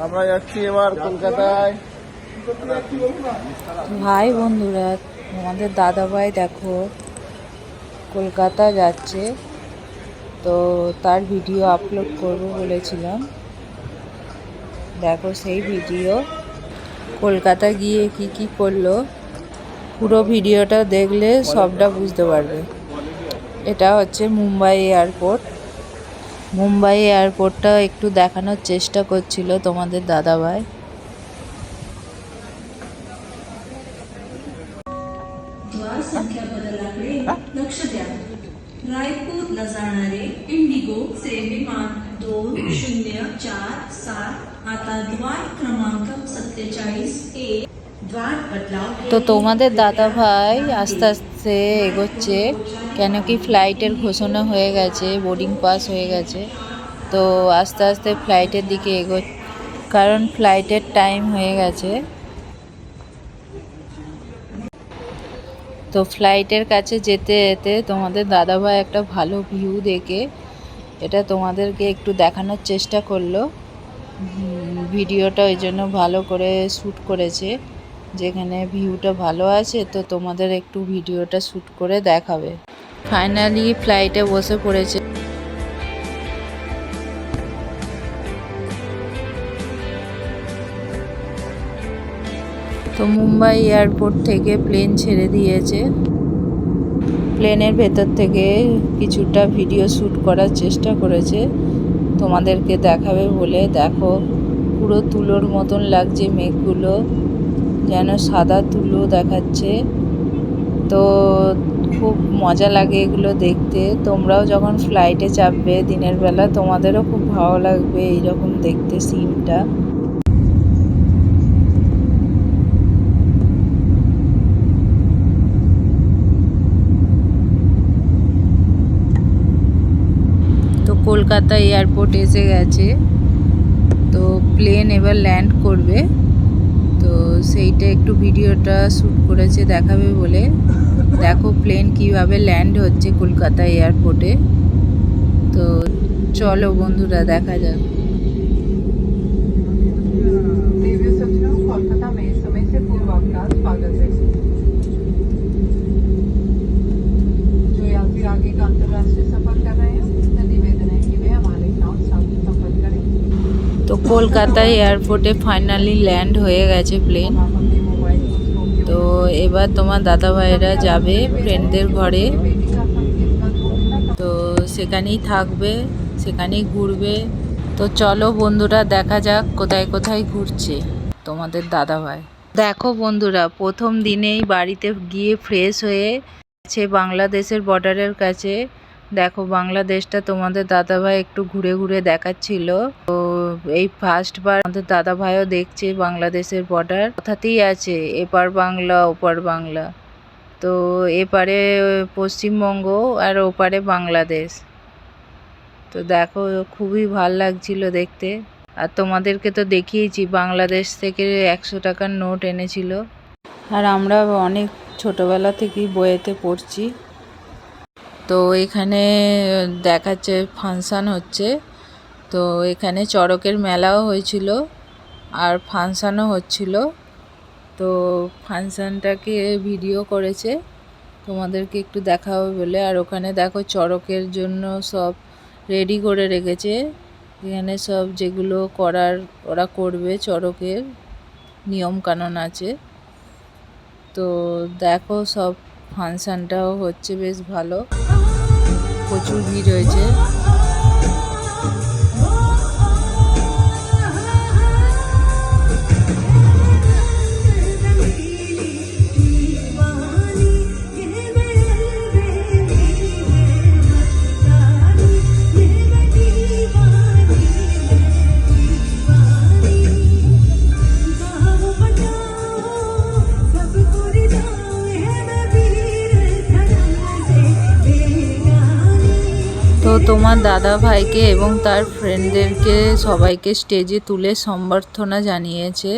আমরা যাচ্ছি এবার কলকাতায়। ভাই বন্ধুরা, আমাদের দাদা ভাই দেখো কলকাতা যাচ্ছে, তো তার ভিডিও আপলোড করব বলেছিলাম। দেখো সেই ভিডিও, কলকাতা গিয়ে কি কি করলো, পুরো ভিডিওটা দেখলে সবটা বুঝতে পারবে। এটা হচ্ছে মুম্বাই এয়ারপোর্ট। মুম্বাই এয়ারপোর্টটা একটু দেখানোর চেষ্টা করছিল তোমাদের দাদা ভাই। द्वार संख्या बदलल्याकडे लक्ष द्या। रायपूरला जाणारे इंडिगो चे विमान 2047 आता द्वार क्रमांक 47A द्वार बदलाव। তো তোমাদের দাদা ভাই আস্তে আস্তে এগোচ্ছে, কেন কি ফ্লাইটের ঘোষণা হয়ে গেছে, বোর্ডিং পাস হয়ে গেছে, তো আস্তে আস্তে ফ্লাইটের দিকে এগোচ্ছে, কারণ ফ্লাইটের টাইম হয়ে গেছে। তো ফ্লাইটের কাছে যেতে যেতে তোমাদের দাদাভাই একটা ভালো ভিউ দেখে এটা তোমাদেরকে একটু দেখানোর চেষ্টা করলো। ভিডিওটা ওই জন্য ভালো করে শ্যুট করেছে, যেখানে ভিউটা ভালো আছে, তো তোমাদের একটু ভিডিওটা শ্যুট করে দেখাবে। ফাইনালি ফ্লাইটে বসে পড়েছে। তো মুম্বাই এয়ারপোর্ট থেকে প্লেন ছেড়ে দিয়েছে। প্লেনের ভেতর থেকে কিছুটা ভিডিও শ্যুট করার চেষ্টা করেছে তোমাদেরকে দেখাবে বলে। দেখো পুরো তুলোর মতন লাগছে, মেঘগুলো যেন সাদা তুলো দেখাচ্ছে। তো খুব মজা লাগে এগুলো দেখতে। তোমরাও যখন ফ্লাইটে চাপবে দিনের বেলা, তোমাদেরও খুব ভালো লাগবে এইরকম দেখতে সিনটা। তো কলকাতা এয়ারপোর্ট এসে গেছে, তো প্লেন এবার ল্যান্ড করবে, তো সেইটা একটু ভিডিওটা শ্যুট করেছে দেখাবে বলে। দেখো প্লেন কিভাবে ল্যান্ড হচ্ছে কলকাতা এয়ারপোর্টে। তো চলো বন্ধুরা দেখা যাক। कोलकाता में समय से पूर्वाभ्यास स्वागत है। जो यात्री आगे का अंतर्राष्ट्रीय सफर कर रहे हैं, उनसे निवेदन है कि वे हमारे साथ संपर्क करें। তো কলকাতা এয়ারপোর্টে ফাইনালি ল্যান্ড হয়ে গেছে প্লেন। তো এবার তোমার দাদা ভাইরা যাবে ফ্রেন্ডদের ঘরে, তো সেখানেই থাকবে, সেখানেই ঘুরবে। তো চলো বন্ধুরা দেখা যাক কোথায় কোথায় ঘুরছে তোমাদের দাদা ভাই। দেখো বন্ধুরা, প্রথম দিনেই বাড়িতে গিয়ে ফ্রেশ হয়ে গেছে বাংলাদেশের বর্ডারের কাছে। দেখো বাংলাদেশটা তোমাদের দাদা ভাই একটু ঘুরে ঘুরে দেখাচ্ছিল। তো এই ফার্স্টবার আমাদের দাদা ভাইও দেখছে বাংলাদেশের বর্ডার, কথাতেই আছে এপার বাংলা ওপার বাংলা। তো এপারে পশ্চিমবঙ্গ আর ওপারে বাংলাদেশ। তো দেখো খুবই ভাল লাগছিল দেখতে। আর তোমাদেরকে তো দেখিয়েছি বাংলাদেশ থেকে 100 টাকার নোট এনেছিল। আর আমরা অনেক ছোটোবেলা থেকেই বইয়েতে পড়ছি। তো এখানে দেখাচ্ছে ফাংশান হচ্ছে, তো এখানে চড়কের মেলাও হয়েছিল আর ফাংশানও হচ্ছিল। তো ফাংশানটাকে ভিডিও করেছে তোমাদেরকে একটু দেখাবো বলে। আর ওখানে দেখো চড়কের জন্য সব রেডি করে রেখেছে, এখানে সব যেগুলো করার ওরা করবে, চড়কের নিয়ম কানুন আছে। তো দেখো সব ফাংশানটাও হচ্ছে বেশ ভালো, প্রচুর ভিড় হয়েছে। তো তোমার দাদা ভাইকে এবং তার ফ্রেন্ডদেরকে সবাইকে স্টেজে তুলে সম্বর্ধনা জানিয়েছে।